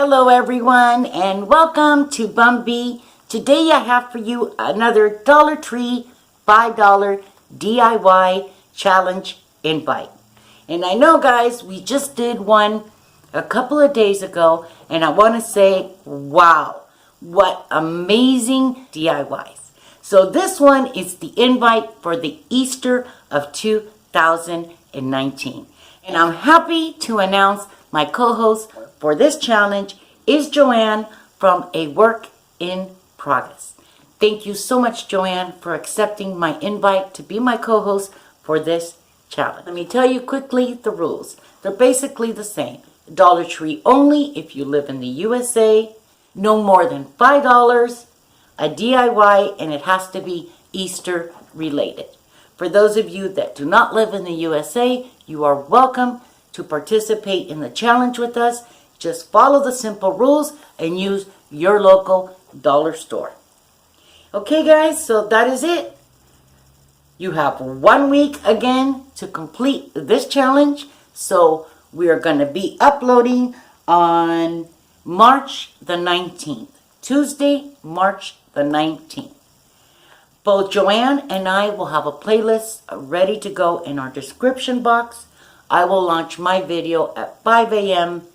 Hello everyone and welcome to Bumby. Today I have for you another Dollar Tree $5 DIY challenge invite. And I know guys, we just did one a couple of days ago and I want to say wow, what amazing DIYs. So this one is the invite for the Easter of 2019. And I'm happy to announce my co-host for this challenge is Joanne from A Work in Progress. Thank you so much, Joanne, for accepting my invite to be my co-host for this challenge. Let me tell you quickly the rules. They're basically the same. Dollar Tree only if you live in the USA, no more than $5, a DIY, and it has to be Easter related. For those of you that do not live in the USA, you are welcome to participate in the challenge with us. Just follow the simple rules and use your local dollar store. Okay guys, so that is it. You have 1 week again to complete this challenge. So we are going to be uploading on March the 19th. Tuesday, March the 19th. Both Joanne and I will have a playlist ready to go in our description box. I will launch my video at 5 a.m.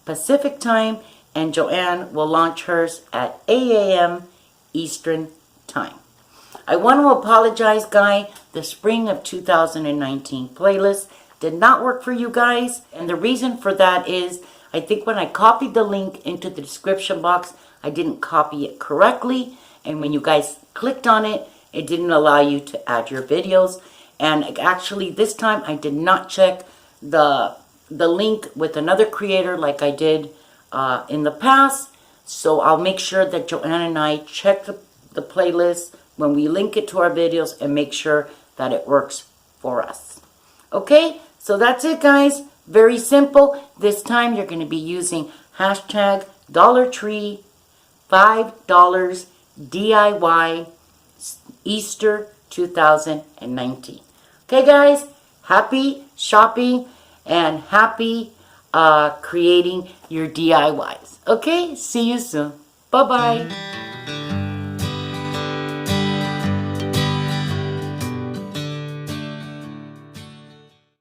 Pacific time, and Joanne will launch hers at 8 a.m. Eastern time. I want to apologize, guys. The spring of 2019 playlist did not work for you guys, and the reason for that is I think when I copied the link into the description box, I didn't copy it correctly, and when you guys clicked on it, it didn't allow you to add your videos. And actually this time I did not check the link with another creator like I did in the past. So I'll make sure that Joanne and I check the playlist when we link it to our videos and make sure that it works for us. Okay, so that's it guys. Very simple. This time you're going to be using hashtag Dollar Tree $5 DIY Easter 2019. Okay guys, happy shopping and happy creating your DIYs. Okay, see you soon. Bye-bye.